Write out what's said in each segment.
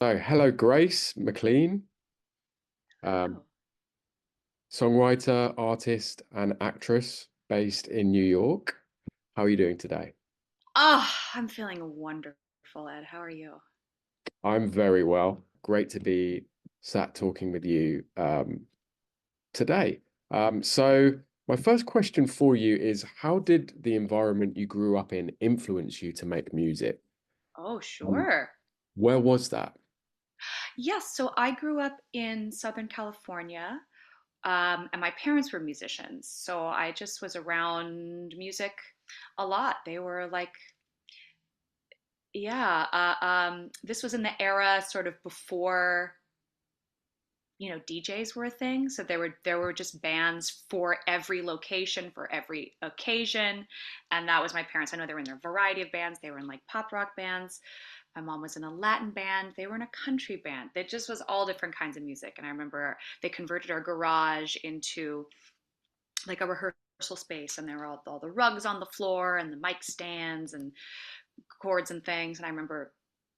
So, hello, Grace McLean, um, Oh, songwriter, artist, and actress based in New York. How are you doing today? I'm feeling wonderful, Ed. How are you? I'm very well. Great to be sat talking with you today. So, my first question for you is, how did the environment you grew up in influence you to make music? Oh, Um, sure. where was that? Yes, so I grew up in Southern California, and my parents were musicians. So I just was around music a lot. They were like, yeah, this was in the era sort of before, DJs were a thing. So there were just bands for every location, for every occasion. And that was my parents. I know they were in their variety of bands. They were in like pop rock bands. My mom was in a Latin band. They were in a country band. It just was all different kinds of music. And I remember they converted our garage into like a rehearsal space, and there were all the rugs on the floor and the mic stands and cords and things. And I remember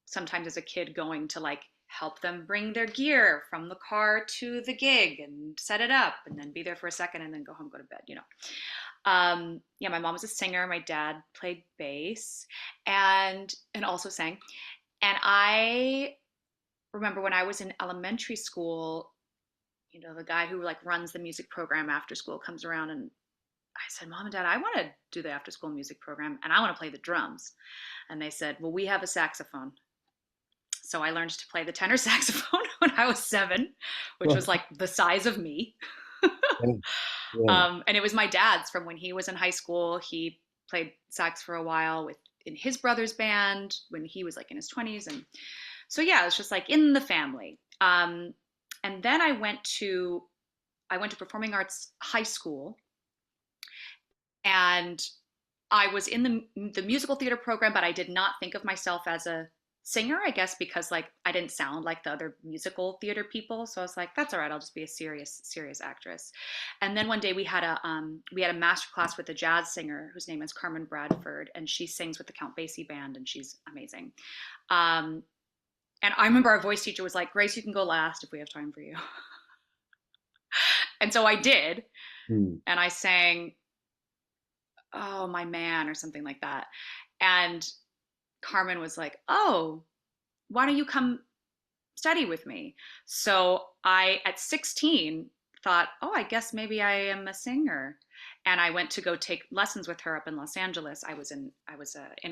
sometimes as a kid going to like help them bring their gear from the car to the gig and set it up and then be there for a second and then go home, go to bed. Yeah, my mom was a singer. My dad played bass and also sang. And I remember when I was in elementary school, the guy who like runs the music program after school comes around, and I said, Mom and Dad, I want to do the after school music program and I want to play the drums. And they said, Well, we have a saxophone. So I learned to play the tenor saxophone when I was 7, which was like the size of me. Yeah, yeah. And it was my dad's from when he was in high school. He played sax for a while with in his brother's band when he was like in his 20s. And so yeah, it's just like in the family. And then I went to performing arts high school, and I was in the musical theater program, but I did not think of myself as a singer, I guess because like I didn't sound like the other musical theater people. So I was like, that's all right, I'll just be a serious actress. And then one day we had a master class with a jazz singer whose name is Carmen Bradford, and she sings with the Count Basie band, and she's amazing. Um, and I remember our voice teacher was like, Grace, you can go last if we have time for you. And so I did, Hmm. and I sang Oh My Man or something like that. And Carmen was like, "Oh, why don't you come study with me?" So I, at 16, thought, "Oh, I guess maybe I am a singer." And I went to go take lessons with her up in Los Angeles. I was in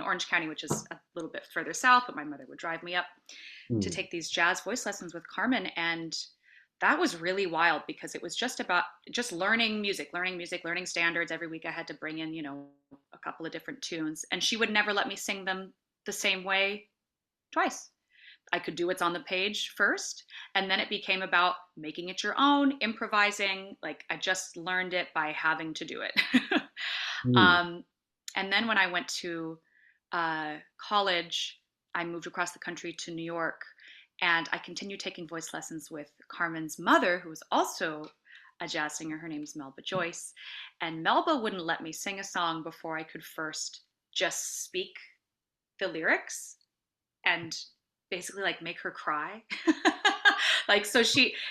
Orange County, which is a little bit further south, but my mother would drive me up to Hmm. take these jazz voice lessons with Carmen. And that was really wild because it was just about just learning music, learning standards. Every week I had to bring in, a couple of different tunes, and she would never let me sing them the same way twice. I could do what's on the page first, and then it became about making it your own, improvising. Like I just learned it by having to do it. Hmm. um, and then when I went to college, I moved across the country to New York, and I continued taking voice lessons with Carmen's mother, who was also a jazz singer. Her name's Melba Joyce. And Melba wouldn't let me sing a song before I could first just speak the lyrics and basically like make her cry. Like, so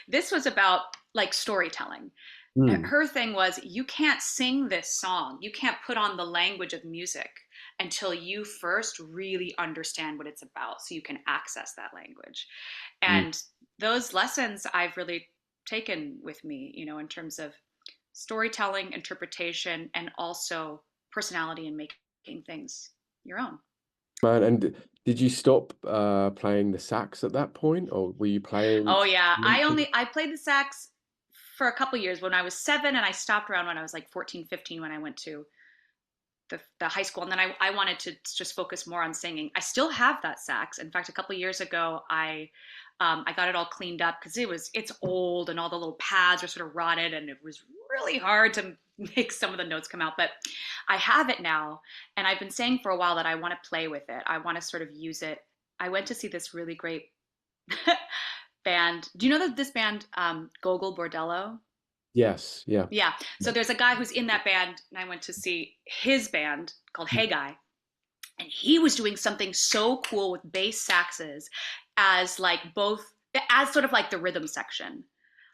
this was about like storytelling. Hmm. Her thing was, you can't sing this song, you can't put on the language of music until you first really understand what it's about so you can access that language. Hmm. And those lessons I've really taken with me, in terms of storytelling, interpretation, and also personality and making things your own. Man, and did you stop playing the sax at that point, or were you playing? Oh yeah, I played the sax for a couple years when I was 7, and I stopped around when I was like 14, 15 when I went to the high school, and then I wanted to just focus more on singing. I still have that sax. In fact, a couple years ago, I got it all cleaned up because it's old and all the little pads are sort of rotted, and it was really hard to make some of the notes come out. But I have it now, and I've been saying for a while that I want to play with it. I want to sort of use it. I went to see this really great band. Do you know that this band, Gogol Bordello? Yes, yeah. Yeah. So there's a guy who's in that band, and I went to see his band called Hey Guy, and he was doing something so cool with bass saxes. as like both, as sort of like the rhythm section,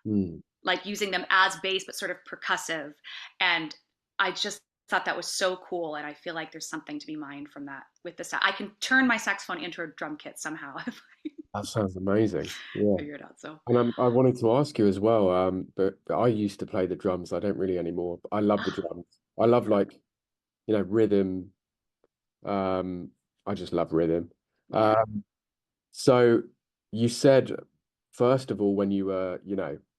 Mm. like using them as bass but sort of percussive. And I just thought that was so cool, and I feel like there's something to be mined from that with the I can turn my saxophone into a drum kit somehow if I That sounds amazing. Yeah. figure it out. So And I wanted to ask you as well, but I used to play the drums. I don't really anymore. But I love the drums. I love like, rhythm. Um, I just love rhythm. yeah. Um, so you said, first of all, when you were,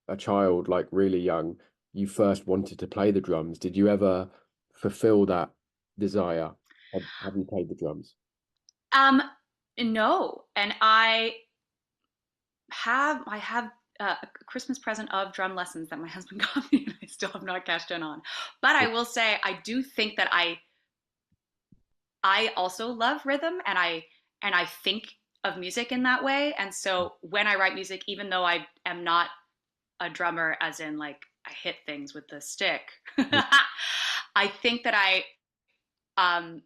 a child, like really young, you first wanted to play the drums. Did you ever fulfill that desire? Have you played the drums? um no, and I have a Christmas present of drum lessons that my husband got me, and I still have not cashed in on. But I will say I do think that I also love rhythm, and I think of music in that way. And so when I write music, even though I am not a drummer, as in like I hit things with the stick, I think that um,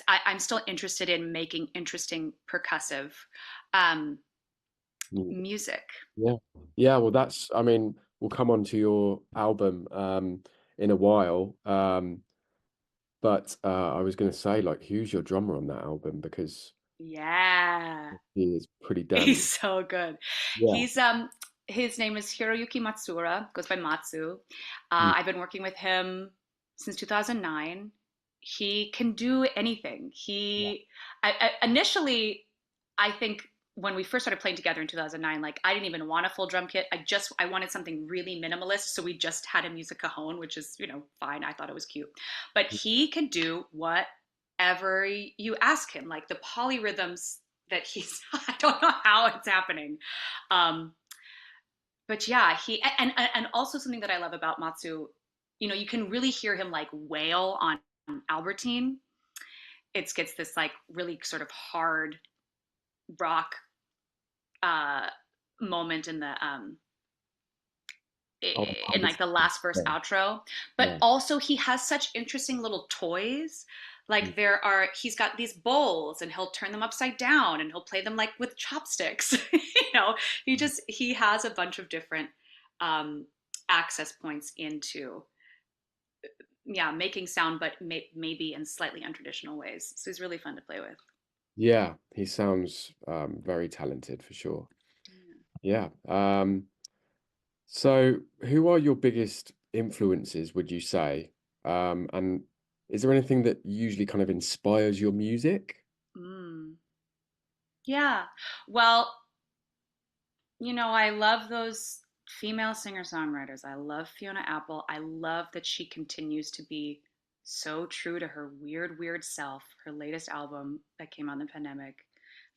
I'm still interested in making interesting percussive um, Mm. music. Yeah. Yeah, well I mean, we'll come on to your album in a while. But I was gonna say, like, who's your drummer on that album? Because Yeah. he is pretty damn He's good. so good. Yeah. He's his name is Hiroyuki Matsura, goes by Matsu. Mm. I've been working with him since 2009. He can do anything. Yeah. Initially, I think when we first started playing together in 2009, like I didn't even want a full drum kit. I wanted something really minimalist, so we just had a music cajon, which is, fine. I thought it was cute. But he can do whatever you ask him, like the polyrhythms that he's I don't know how it's happening. Um, but yeah, and also something that I love about Matsu, you can really hear him like wail on Albertine. It gets this like really sort of hard rock uh moment Oh, in like the last verse yeah. outro. But Yeah. also he has such interesting little toys. Mm. Like he's got these bowls, and he'll turn them upside down, and he'll play them like with chopsticks. He has a bunch of different um access points into, yeah, making sound, but maybe in slightly untraditional ways. So he's really fun to play with. Yeah, he sounds very talented for sure. Yeah. So who are your biggest influences, would you say? And is there anything that usually kind of inspires your music? Mm. Yeah. Well, I love those female singer-songwriters. I love Fiona Apple. I love that she continues to be so true to her weird, weird self. Her latest album that came out in the pandemic,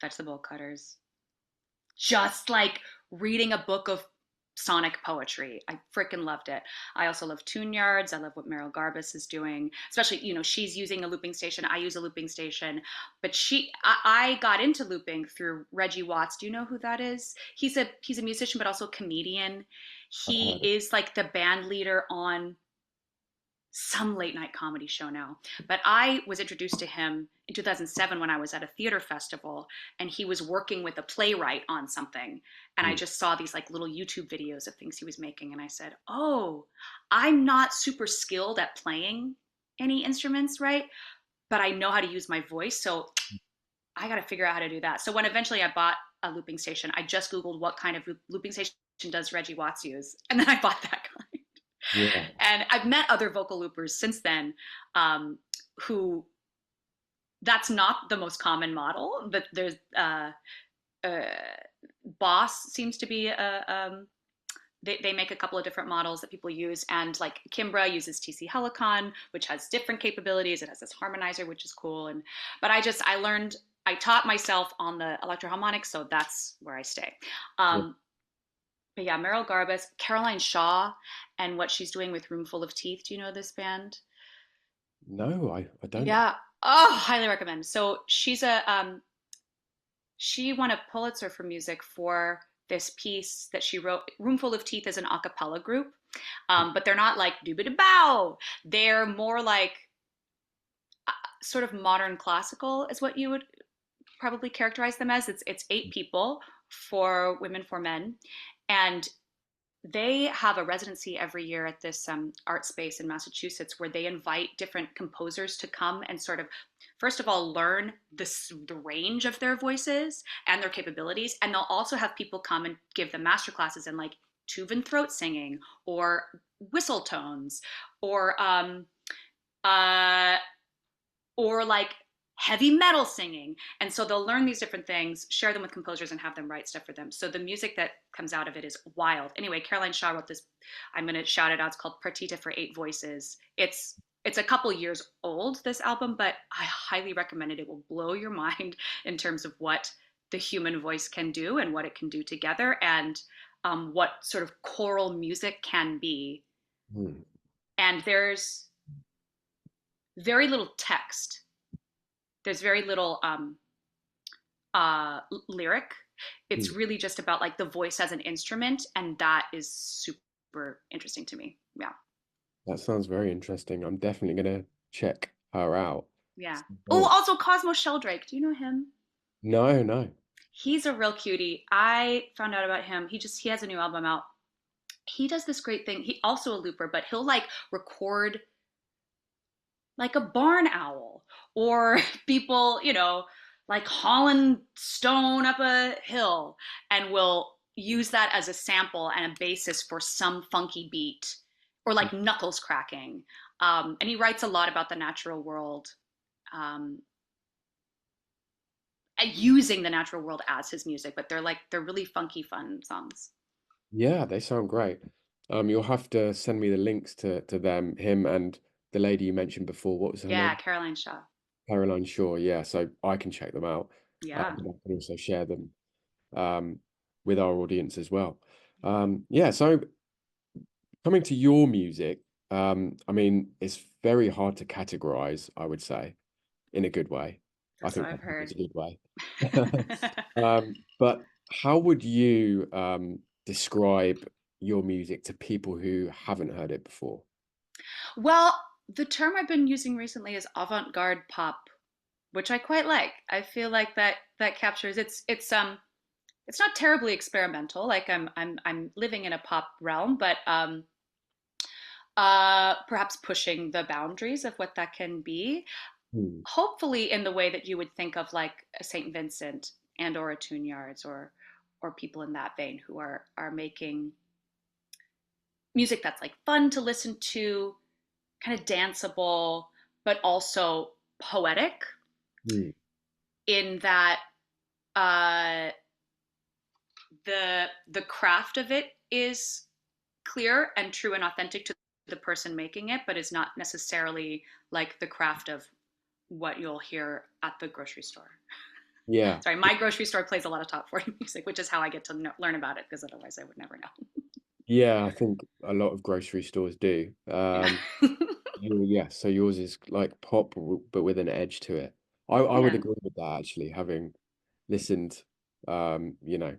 Fetch the Bolt Cutters, just like reading a book of sonic poetry. I freaking loved it. I also love Tune Yards. I love what Meryl Garbus is doing, especially, she's using a looping station. I use a looping station, but I got into looping through Reggie Watts. Do you know who that is? He's a musician, but also a comedian. I've He heard of. is like the band leader on some late night comedy show now. But I was introduced to him in 2007 when I was at a theater festival, and he was working with a playwright on something. And I Mm. just saw these like little YouTube videos of things he was making. And I said, oh, I'm not super skilled at playing any instruments, right? But I know how to use my voice. So I got to figure out how to do that. So when eventually I bought a looping station, I just Googled what kind of looping station does Reggie Watts use. And then I bought that kind. Yeah. And I've met other vocal loopers since then, who that's not the most common model, but there's uh, Boss seems to be they make a couple of different models that people use, and like Kimbra uses TC Helicon, which has different capabilities. It has this harmonizer, which is cool. And but I taught myself on the electroharmonics, so that's where I stay. Yeah. Um, but yeah, Meryl Garbus, Caroline Shaw, and what she's doing with Roomful of Teeth. Do you know this band? No, I don't. Yeah. Oh, highly recommend. So she won a Pulitzer for music for this piece that she wrote. Roomful of Teeth is an a cappella group, but they're not like doobie bow. They're more like sort of modern classical, is what you would probably characterize them as. It's 8 people, 4 women, 4 men, and they have a residency every year at this art space in Massachusetts where they invite different composers to come and sort of, first of all, learn the range of their voices and their capabilities. And they'll also have people come and give them master classes in like tube and throat singing or whistle tones or uh, or like heavy metal singing. And so they'll learn these different things, share them with composers, and have them write stuff for them. So the music that comes out of it is wild. Anyway, Caroline Shaw wrote this. I'm going to shout it out. It's called Partita for 8 Voices. It's a couple years old, this album, but I highly recommend it. It will blow your mind in terms of what the human voice can do and what it can do together, and what sort of choral music can be. Mm. And there's very little text. There's very little lyric. It's Mm. really just about like the voice as an instrument, and that is super interesting to me. Yeah, That sounds very interesting. I'm definitely gonna check her out. yeah. Oh, Very- also Cosmo Sheldrake. Do you know him? No, no. He's a real cutie. I found out about him. He has a new album out. He does this great thing. He also a looper, but he'll like record like a barn owl or people, like hauling stone up a hill, and will use that as a sample and a basis for some funky beat or like knuckles cracking. And he writes a lot about the natural world, um, using the natural world as his music, but they're really funky, fun songs. Yeah, they sound great. You'll have to send me the links to them, him and the lady you mentioned before. What was her Yeah, name? Caroline Shaw. Caroline Shaw. Yeah, so I can check them out. Yeah. And I can also share them um, with our audience as well. Yeah, so coming to your music, I mean, it's very hard to categorize, I would say, in a good way. I That's what think I've it's heard. a good way. But how would you describe your music to people who haven't heard it before? Well, the term I've been using recently is avant-garde pop, which I quite like. I feel like that captures it's not terribly experimental. Like I'm living in a pop realm, but perhaps pushing the boundaries of what that can be. Hmm. Hopefully, in the way that you would think of like a Saint Vincent and or a Tune Yards or people in that vein who are making music that's like fun to listen to, kind of danceable, but also poetic Hmm. in that uh, the craft of it is clear and true and authentic to the person making it, but is not necessarily like the craft of what you'll hear at the grocery store. Yeah. Sorry, my grocery store plays a lot of top 40 music, which is how I get to learn about it, because otherwise I would never know. Yeah, I think a lot of grocery stores do. Yeah. Yeah, so yours is like pop, but with an edge to it. I would Yeah. agree with that actually, having listened, you know,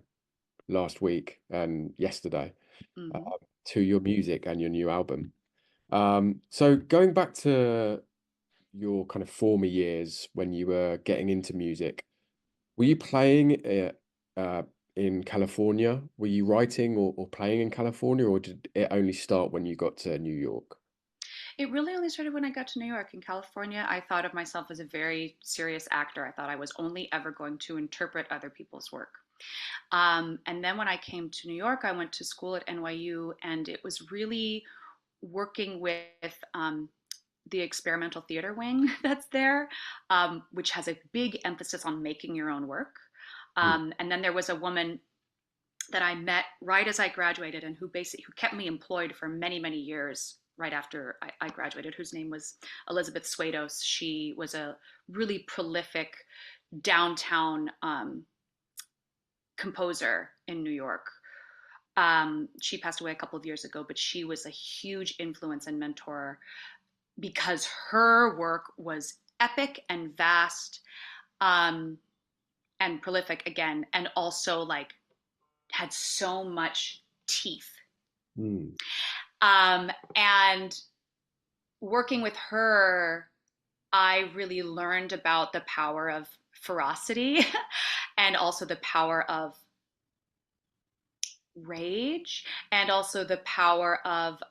last week and yesterday Mm-hmm. to your music and your new album. So going back to your kind of former years when you were getting into music, were you playing in California? Were you writing or playing in California, or did it only start when you got to New York? It really only started when I got to New York. In California, I thought of myself as a very serious actor. I thought I was only ever going to interpret other people's work. And then when I came to New York, I went to school at NYU, and it was really working with the experimental theater wing that's there, which has a big emphasis on making your own work. Hmm. And then there was a woman that I met right as I graduated, and who kept me employed for many, many years right after I graduated, whose name was Elizabeth Swados. She was a really prolific downtown composer in New York. She passed away a couple of years ago, but she was a huge influence and mentor because her work was epic and vast, um, and prolific again, and also like had so much teeth. Hmm. And working with her, I really learned about the power of ferocity and also the power of rage and also the power of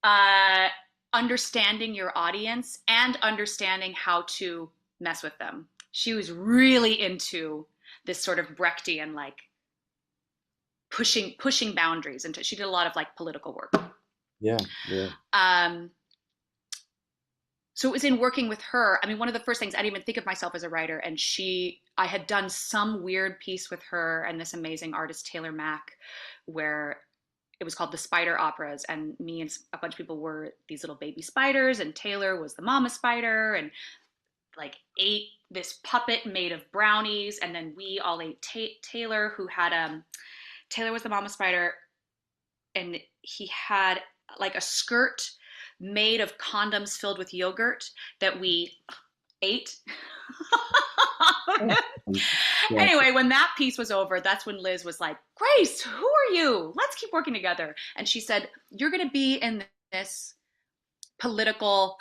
uh, understanding your audience and understanding how to mess with them. She was really into this sort of Brechtian like pushing boundaries, and she did a lot of like political work. Yeah, yeah. Um, so it was in working with her. I mean, one of the first things, I didn't even think of myself as a writer, and I had done some weird piece with her and this amazing artist Taylor Mack, where it was called the Spider Operas, and me and a bunch of people were these little baby spiders, and Taylor was the mama spider, and like ate this puppet made of brownies, and then we all ate Taylor, who had Taylor was the mama spider, and he had like a skirt made of condoms filled with yogurt that we ate. Oh, yeah. Anyway, when that piece was over, that's when Liz was like, Grace, who are you? Let's keep working together. And she said, you're going to be in this political,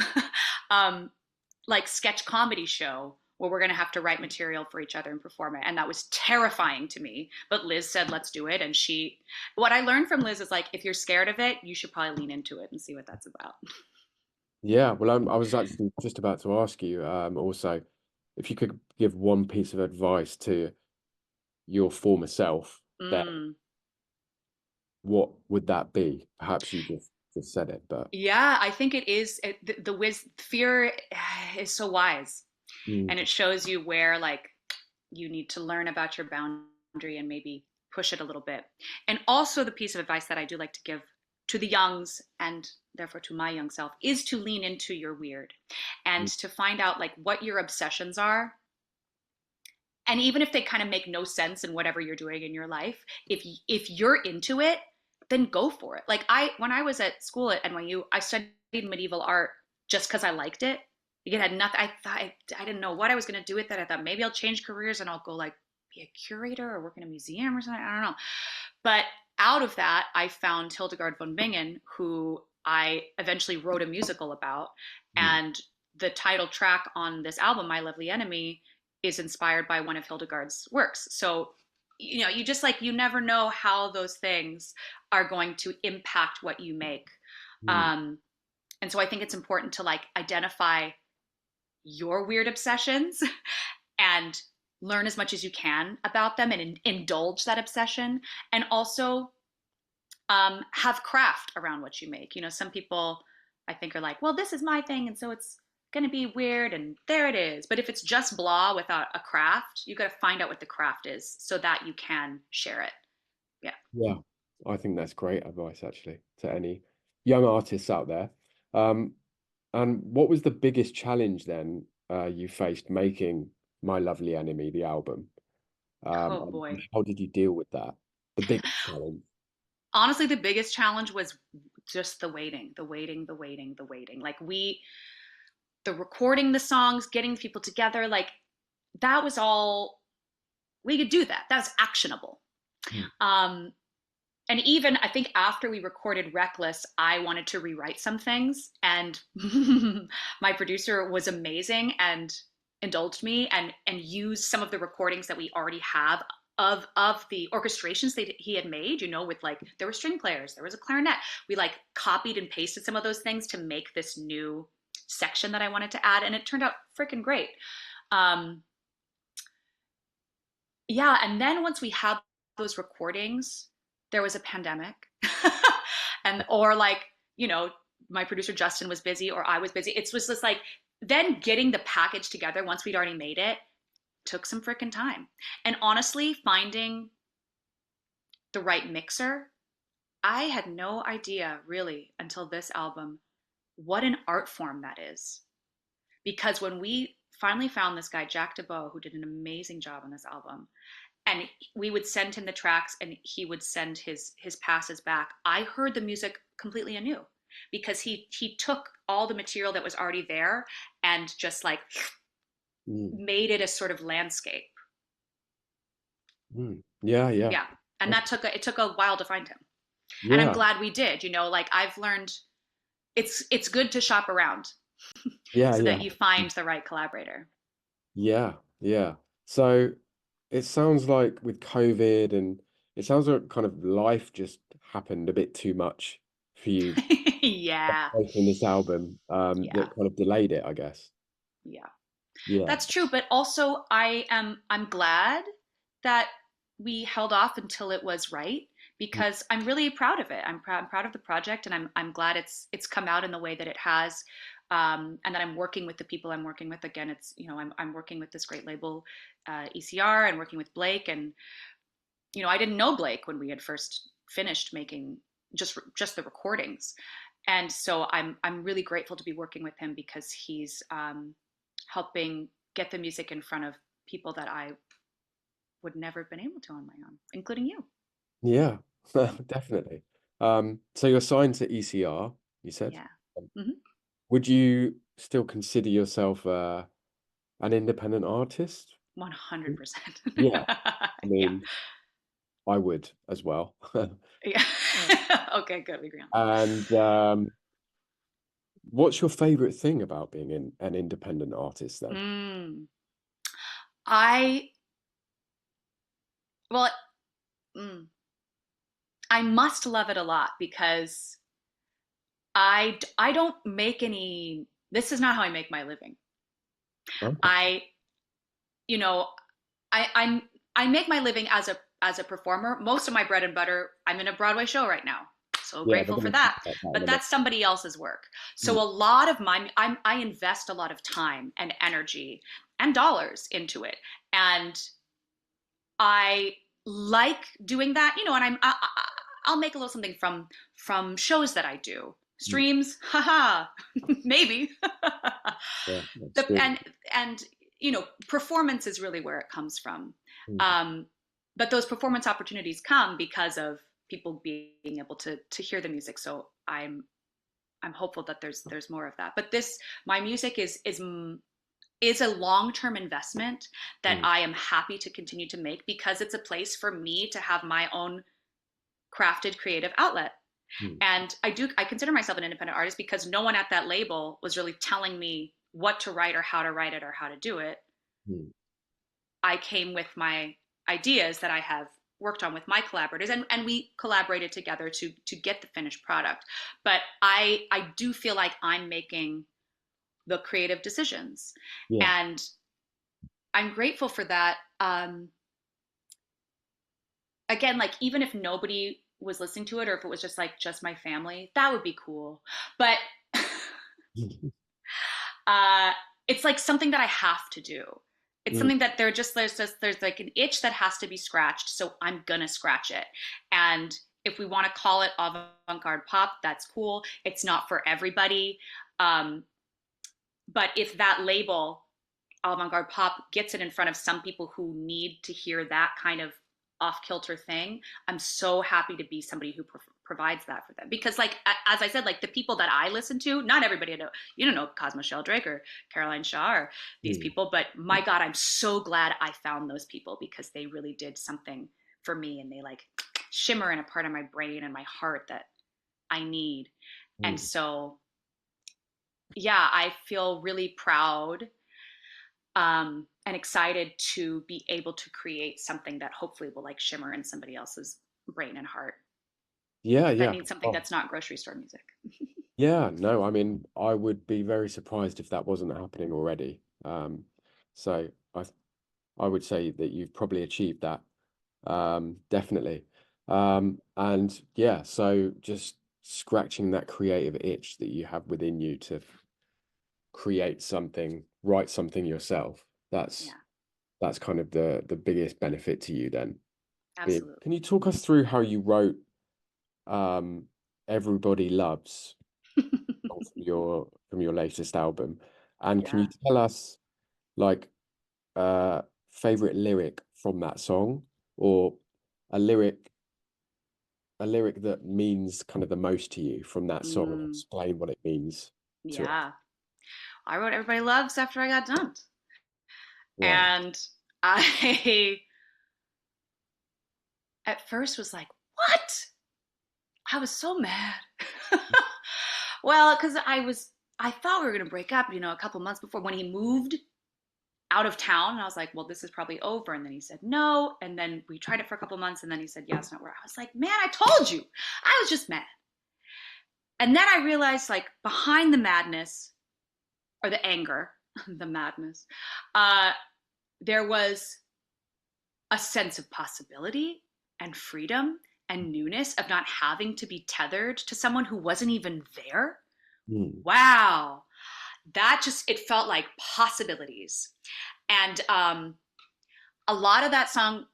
like sketch comedy show where we're going to have to write material for each other and perform it. And that was terrifying to me. But Liz said, let's do it. And what I learned from Liz is like, if you're scared of it, you should probably lean into it and see what that's about. Yeah, well, I was actually just about to ask you, also, if you could give one piece of advice to your former self, then Mm. what would that be? Perhaps you just said it, but Yeah, I think it is fear is so wise, mm, and it shows you where like you need to learn about your boundary and maybe push it a little bit. And also the piece of advice that I do like to give to the youngs and therefore to my young self is to lean into your weird and mm, to find out like what your obsessions are. And even if they kind of make no sense in whatever you're doing in your life, if you're into it, then go for it. Like when I was at school at NYU, I studied medieval art just because I liked it. It had nothing. I thought I didn't know what I was going to do with it. I thought maybe I'll change careers and I'll go like be a curator or work in a museum or something. I don't know. But out of that, I found Hildegard von Bingen, who I eventually wrote a musical about, mm, and the title track on this album, My Lovely Enemy, is inspired by one of Hildegard's works. So, you just like, you never know how those things are going to impact what you make. mm, Um, and so I think it's important to like identify your weird obsessions and learn as much as you can about them and indulge that obsession. And also have craft around what you make. Some people I think are like, well, this is my thing, and so it's going to be weird, and there it is. But if it's just blah without a craft, you got to find out what the craft is so that you can share it. Yeah. yeah, I think that's great advice actually to any young artists out there. Um, and what was the biggest challenge then you faced making My Lovely Enemy, the album? Oh And boy. how did you deal with that? The biggest challenge. Honestly, the biggest challenge was just the waiting, the waiting, the waiting, the waiting. Like the recording the songs, getting people together, like that was all we could do that. That's actionable. Mm, Um, and even I think after we recorded Reckless, I wanted to rewrite some things, and my producer was amazing and indulged me and used some of the recordings that we already have of the orchestrations that he had made. With like there were string players, there was a clarinet. We like copied and pasted some of those things to make this new section that I wanted to add, and it turned out freaking great. Um, yeah, and then once we had those recordings, there was a pandemic. And or like, you know, my producer Justin was busy or I was busy. It was just like then getting the package together once we'd already made it took some freaking time. And honestly, finding the right mixer, I had no idea really until this album what an art form that is. Because when we finally found this guy, Jack DeBow, who did an amazing job on this album, and we would send him the tracks and he would send his passes back, I heard the music completely anew because he took all the material that was already there and just like mm, made it a sort of landscape. mm. Yeah, yeah. Yeah. And it took a while to find him. And I'm Yeah, glad we did. Like I've learned it's good to shop around. Yeah, so that yeah. you find the right collaborator. Yeah, yeah. So it sounds like with COVID and it sounds like kind of life just happened a bit too much for you Yeah. making this album, Yeah. that kind of delayed it, I guess. Yeah. Yeah. That's true, but also I'm glad that we held off until it was right because I'm really proud of it. I'm proud of the project, and I'm glad it's come out in the way that it has, and that I'm working with the people I'm working with. Again, it's I'm working with this great label, ECR, and working with Blake, and I didn't know Blake when we had first finished making just the recordings, and so I'm really grateful to be working with him because he's helping get the music in front of people that I would never have been able to on my own, including you. Yeah, definitely. So you're signed to ECR, you said. Yeah. Um, Hmm. Would you still consider yourself an independent artist? 100%. Yeah, I Yeah. mean, I would as well. Yeah. Okay, good. We agree on that. And what's your favorite thing about being an independent artist then? Mm. I, well, mm, I must love it a lot because I don't make any, this is not how I make my living. Okay. I, you know, I'm I make my living as a performer. Most of my bread and butter. I'm in a Broadway show right now. So Yeah, we're grateful for going to talk that. about that in But a minute. that's somebody else's work. So Mm, a lot of I invest a lot of time and energy and dollars into it, and I like doing that. And I'll make a little something from shows that I do. mm. Streams, haha, maybe. Yeah, that's the good. and performance is really where it comes from, Mm, um, but those performance opportunities come because of people being able to hear the music. So I'm hopeful that there's more of that, but this my music is a long-term investment that mm, I am happy to continue to make because it's a place for me to have my own crafted creative outlet. mm, And I consider myself an independent artist because no one at that label was really telling me what to write or how to write it or how to do it. mm. I came with my ideas that I have worked on with my collaborators, and we collaborated together to get the finished product. But I do feel like I'm making the creative decisions, Yeah. and I'm grateful for that. Again, like even if nobody was listening to it or if it was just like just my family, that would be cool. But uh, it's like something that I have to do. It's Mm, something that there's like an itch that has to be scratched, so I'm gonna scratch it. And if we want to call it avant-garde pop, that's cool. It's not for everybody, um, but if that label avant-garde pop gets it in front of some people who need to hear that kind of off-kilter thing, I'm so happy to be somebody who provides that for them. Because like as I said, like the people that I listen to, not everybody know. You don't know Cosmo Sheldrake or Caroline Shaw or these mm, people, but my God, I'm so glad I found those people because they really did something for me, and they like shimmer in a part of my brain and my heart that I need. And mm. so yeah, I feel really proud, and excited to be able to create something that hopefully will like shimmer in somebody else's brain and heart Yeah, that yeah. needs something Oh, that's not grocery store music. yeah. No, I mean, I would be very surprised if that wasn't happening already. So I would say that you've probably achieved that. Definitely. And yeah, so just scratching that creative itch that you have within you to create something, write something yourself. That's Yeah, that's kind of the biggest benefit to you then. absolutely. Can you talk us through how you wrote um Everybody Loves song from your latest album? And can you Yeah. tell us like uh favorite lyric from that song or a lyric a lyric that means kind of the most to you from that song and Mm, explain what it means to us. yeah. I wrote Everybody Loves after I got dumped. Right. And I at first was like, what? I was so mad. Well, because I thought we were going to break up, a couple months before when he moved out of town. And I was like, well, this is probably over. And then he said no. And then we tried it for a couple months. And then he said, yeah, it's not where. I was like, man, I told you. I was just mad. And then I realized, like, behind the madness or the anger, the madness, there was a sense of possibility and freedom and newness of not having to be tethered to someone who wasn't even there. Mm. Wow. That just, it felt like possibilities. And a lot of that song,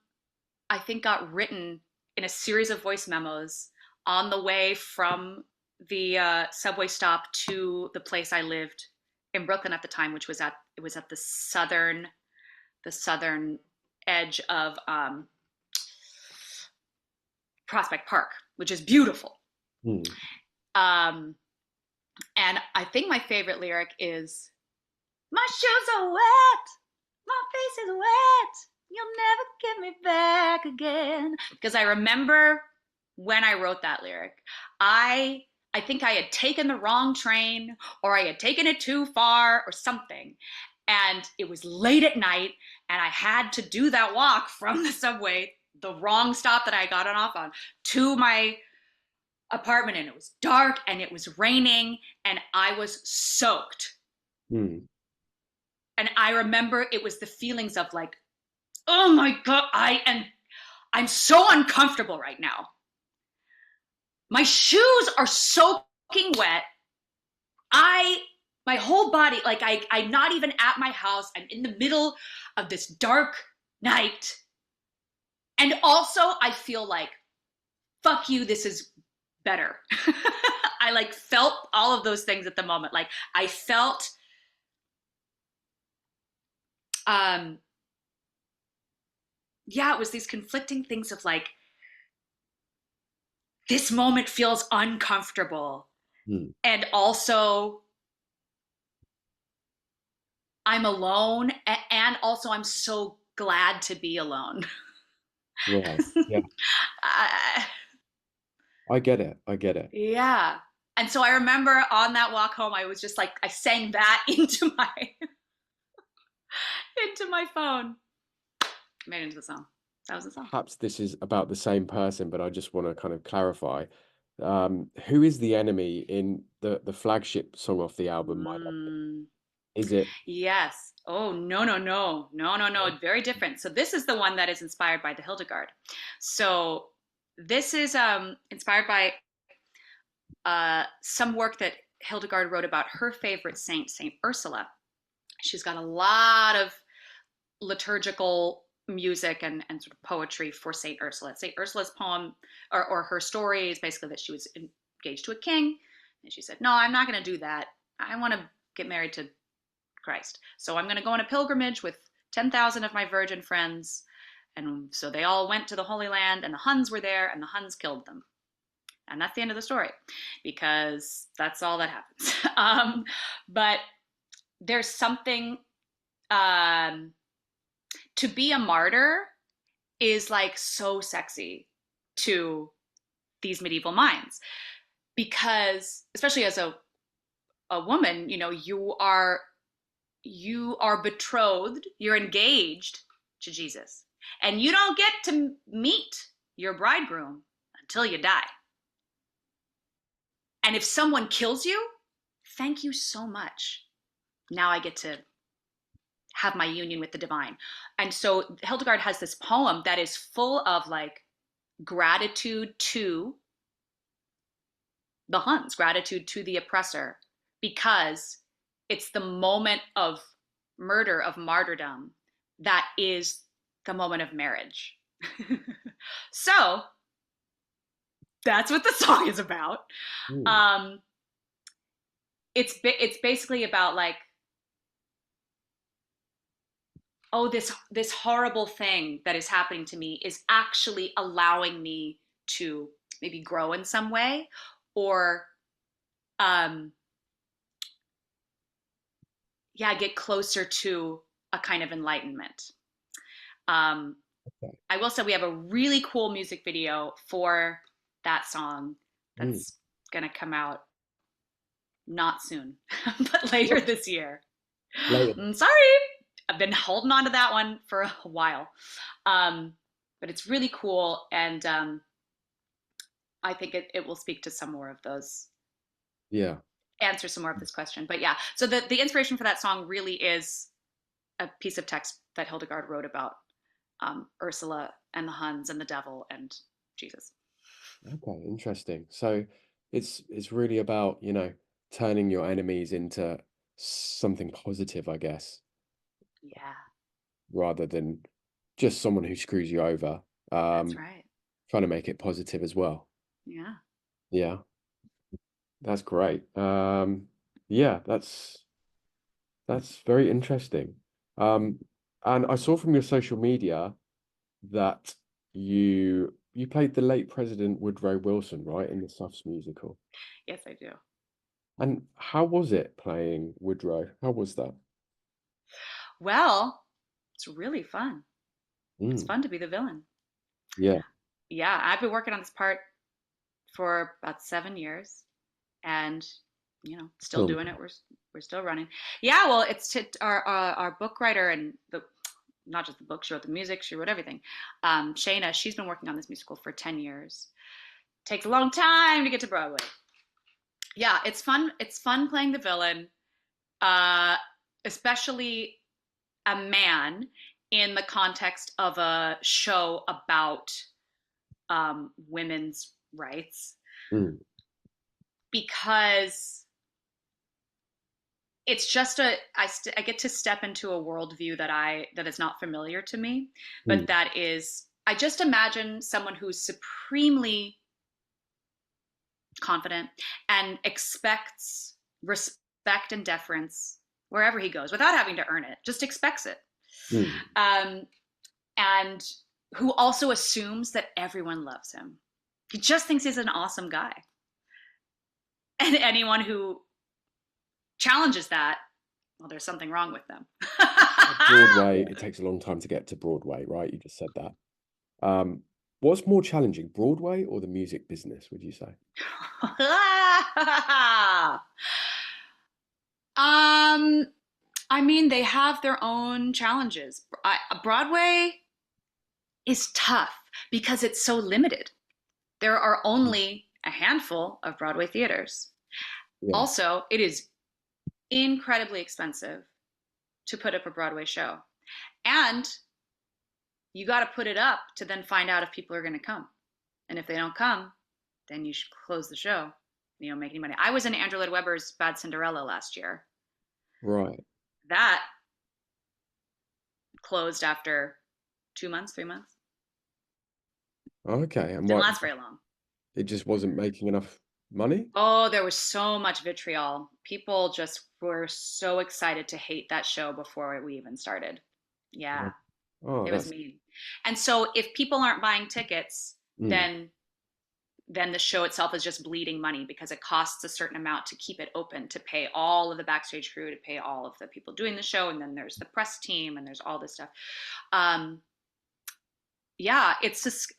I think, got written in a series of voice memos on the way from the subway stop to the place I lived in Brooklyn at the time, which was at the southern edge of Prospect Park, which is beautiful. Mm. And I think my favorite lyric is, my shoes are wet, my face is wet, you'll never give me back again. Because I remember when I wrote that lyric, I think I had taken the wrong train, or I had taken it too far or something. And it was late at night, and I had to do that walk from the subway, the wrong stop that I got off on, to my apartment, and it was dark and it was raining and I was soaked. Mm. And I remember it was the feelings of like, oh my God, I'm so uncomfortable right now. My shoes are soaking wet. My whole body, like I'm not even at my house. I'm in the middle of this dark night. And also I feel like, fuck you, this is better. I like felt all of those things at the moment. Like I felt it was these conflicting things of like, this moment feels uncomfortable. Mm. And also I'm alone, and also I'm so glad to be alone. Right. Yeah. I get it. I get it. Yeah. And so I remember on that walk home, I was just like, I sang that into my phone. Made it into the song. That was the song. Perhaps this is about the same person, but I just want to kind of clarify. Who is the enemy in the flagship song off the album, My Love? Is it? Yes. Oh, no, no, no, no, no, no. Very different. So this is the one that is inspired by the Hildegard. So this is inspired by some work that Hildegard wrote about her favorite saint, Saint Ursula. She's got a lot of liturgical music and sort of poetry for Saint Ursula. Saint Ursula's poem or her story is basically that she was engaged to a king, and she said, no, I'm not going to do that. I want to get married to Christ. So I'm going to go on a pilgrimage with 10,000 of my virgin friends. And so they all went to the Holy Land, and the Huns were there, and the Huns killed them. And that's the end of the story, because that's all that happens. But there's something, to be a martyr is like so sexy to these medieval minds, because especially as a woman, you are betrothed, you're engaged to Jesus, and you don't get to meet your bridegroom until you die. And if someone kills you, thank you so much. Now I get to have my union with the divine. And so Hildegard has this poem that is full of like gratitude to the Huns, gratitude to the oppressor, because it's the moment of murder, of martyrdom, that is the moment of marriage. So that's what the song is about. It's basically about like, oh, this horrible thing that is happening to me is actually allowing me to maybe grow in some way, or get closer to a kind of enlightenment. Okay. I will say we have a really cool music video for that song that's gonna come out not soon, but later this year. Later. Sorry, I've been holding on to that one for a while. Um, but it's really cool, and I think it will speak to some more of those, Yeah. answer some more of this question. But yeah, so the inspiration for that song really is a piece of text that Hildegard wrote about Ursula and the Huns and the devil and Jesus. Okay, interesting. So it's really about, turning your enemies into something positive, I guess, Yeah, rather than just someone who screws you over. that's Um, right. trying to make it positive as well. Yeah. Yeah, that's great. Yeah, that's very interesting. Um, and I saw from your social media that you played the late President Woodrow Wilson, right, in the Suffs musical. Yes, I do. And how was it playing Woodrow? How was that? Well, it's really fun. It's Mm, fun to be the villain. yeah, Yeah, I've been working on this part for about 7 years, and still still, doing it. We're still running. Yeah, well, it's to our book writer and the not just the book, she wrote the music, she wrote everything. Shayna, she's been working on this musical for 10 years. Takes a long time to get to Broadway. Yeah, it's fun. It's fun playing the villain, uh, especially a man in the context of a show about women's rights, mm, because it's just I get to step into a worldview that is not familiar to me, but mm, that is, I just imagine someone who's supremely confident and expects respect and deference wherever he goes without having to earn it, just expects it. mm. Um, and who also assumes that everyone loves him. He just thinks he's an awesome guy. And anyone who challenges that, well, there's something wrong with them. Broadway, it takes a long time to get to Broadway, right? You just said that. What's more challenging, Broadway or the music business, would you say? um, I mean, they have their own challenges. Broadway is tough because it's so limited. There are Mm, only a handful of Broadway theaters. yeah, Also, it is incredibly expensive to put up a Broadway show. And you got to put it up to then find out if people are going to come. And if they don't come, then you should close the show. You don't make any money. I was in Andrew Lloyd Webber's Bad Cinderella last year. right. That closed after 2 months, 3 months. Okay, and Didn't what, last very long. it just wasn't making enough money? Oh, there was so much vitriol. People just were so excited to hate that show before we even started. Yeah, Oh, oh, it was that's, mean. And so if people aren't buying tickets, mm, then the show itself is just bleeding money, because it costs a certain amount to keep it open, to pay all of the backstage crew, to pay all of the people doing the show, and then there's the press team, and there's all this stuff. Um, yeah, it's just,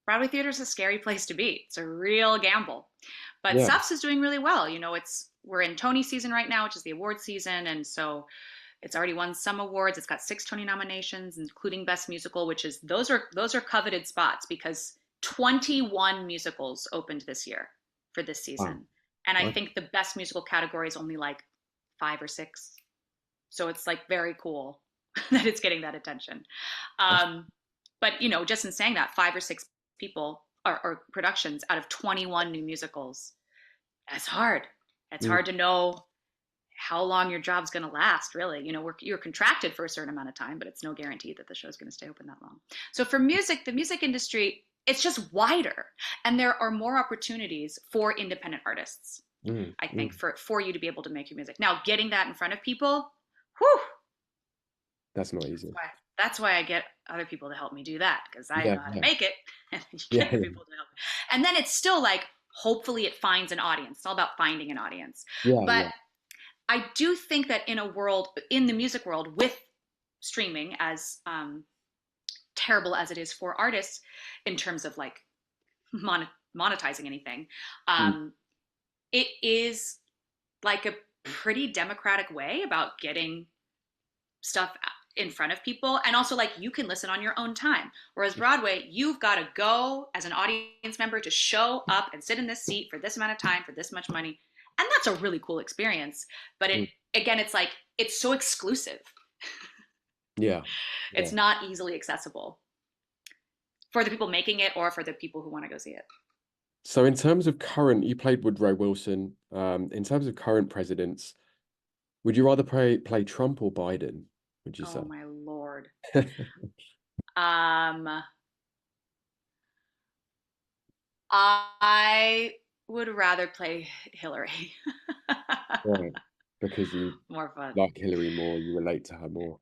Broadway theater is a scary place to be. It's a real gamble. But yeah. Suffs is doing really well. We're in Tony season right now, which is the award season, and so it's already won some awards. It's got 6 Tony nominations, including Best Musical, which is those are coveted spots, because 21 musicals opened this year for this Wow. season. And I Okay. think the Best Musical category is only like 5 or 6. So it's like very cool that it's getting that attention. That's, Um, but just in saying that, 5 or 6 people or productions out of 21 new musicals, that's hard. It's mm, hard to know how long your job's going to last, really. You're contracted for a certain amount of time, but it's no guarantee that the show's going to stay open that long. So for music, the music industry, it's just wider, and there are more opportunities for independent artists, I think, mm. for you to be able to make your music. Now, getting that in front of people, whew, That's not easy. that's why I get other people to help me do that, because I Yeah, know how to yeah, make it, and then you yeah, get other people to help. And then it's still like, hopefully it finds an audience. It's all about finding an audience. yeah, But yeah, I do think that in the music world, with streaming, as terrible as it is for artists in terms of like monetizing anything, mm, it is like a pretty democratic way about getting stuff in front of people, and also like you can listen on your own time, whereas Broadway, you've got to go as an audience member to show up and sit in this seat for this amount of time for this much money, and that's a really cool experience. But it, Mm. again, it's like it's so exclusive. Yeah. Yeah. It's not easily accessible for the people making it or for the people who want to go see it. So in terms of current, you played Woodrow Wilson. In terms of current presidents, would you rather play Trump or Biden, would you say? Oh my lord. um I would rather play Hillary. Right. Because you More fun. like Hillary more, you relate to her more.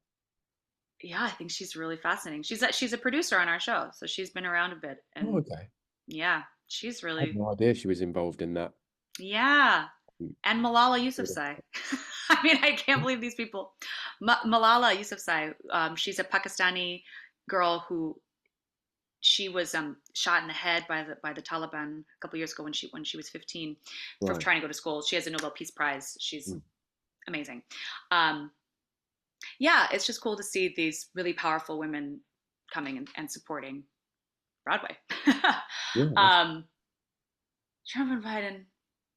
Yeah, I think she's really fascinating. She's a producer on our show, so she's been around a bit, Oh, and okay. yeah, she's I had really, no idea she was involved in that. yeah. Mm. And Malala Yousafzai. I mean, I can't believe these people. Malala Yousafzai. She's a Pakistani girl who she was shot in the head by the Taliban a couple years ago when she was 15 for Right. trying to go to school. She has a Nobel Peace Prize. She's Mm. amazing. Um, yeah, it's just cool to see these really powerful women coming and supporting Broadway. Yeah, um, Trump and Biden.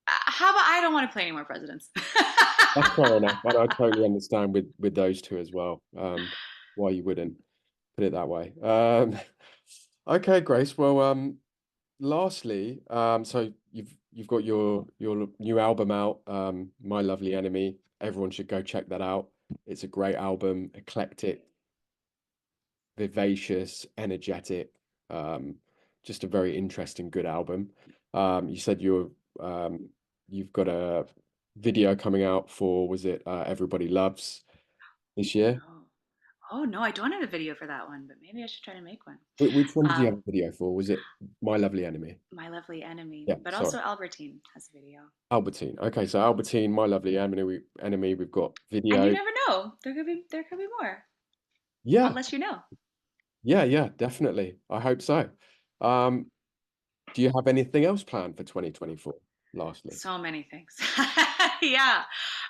How about I don't want to play any more presidents? that's fair enough. I totally understand with those two as well. Why you wouldn't put it that way. Okay, Grace. Well, lastly, so you've got your new album out, My Lovely Enemy. Everyone should go check that out. It's a great album, eclectic, vivacious, energetic, um, just a very interesting, good album. You said you've got a video coming out for, was it Everybody Loves this year? No. Oh no, I don't have a video for that one, but maybe I should try to make one. Which one did you have Um, a video for? Was it My Lovely Enemy? My Lovely Enemy, Yeah, but sorry. also Albertine has a video. Albertine. Okay, so Albertine, My Lovely Enemy, we've got And you video. never know. There could be more. I'll Yeah, let you know. yeah, definitely. I hope so. Um, do you have anything else planned for 2024? Lastly. So many things. Yeah.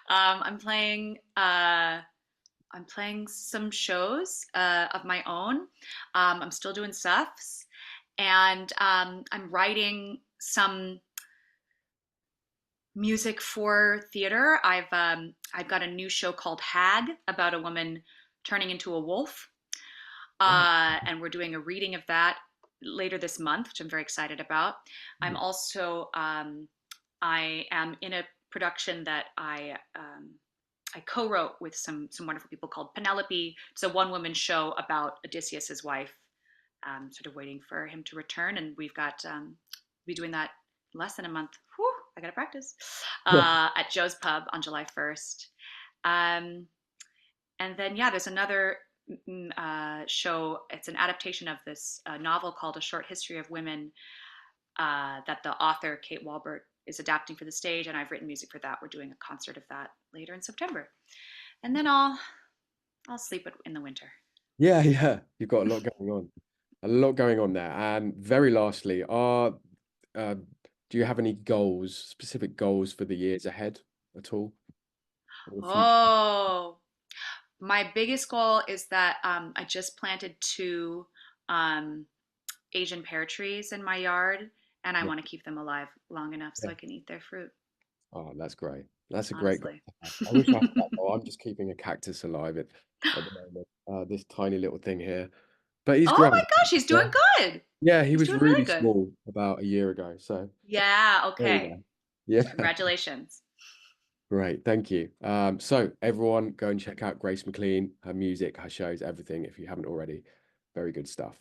I'm playing I'm playing some shows of my own. I'm still doing stuffs, and I'm writing some music for theater. I've got a new show called Hag about a woman turning into a wolf, Wow. and we're doing a reading of that later this month, which I'm very excited about. I'm also I am in a production that I co-wrote with some wonderful people called Penelope. It's a one-woman show about Odysseus's wife, sort of waiting for him to return, and we've got we'll be doing that less than a month. Whew, I gotta practice at Joe's Pub on July 1st. Um, and then yeah, there's another show. It's an adaptation of this novel called A Short History of Women that the author Kate Walbert is adapting for the stage, and I've written music for that. We're doing a concert of that later in September, and then I'll sleep in the winter. Yeah. You've got a lot going on. A lot going on there. And very lastly, uh, do you have any goals, specific goals for the years ahead at all? Or the future? Oh, my biggest goal is that I just planted two um, Asian pear trees in my yard, and I Yeah. want to keep them alive long enough so Yeah. I can eat their fruit. Oh, that's great. That's a great goal Honestly. to have. I wish I had that goal. I'm just keeping a cactus alive at the moment. This tiny little thing here. But he's Oh my grown. gosh, he's Yeah. doing good. Yeah, he He's was doing really really good. small about a year ago. So Yeah, there you okay. go. Yeah. Congratulations. Great, thank you. So everyone go and check out Grace McLean, her music, her shows, everything if you haven't already. Very good stuff.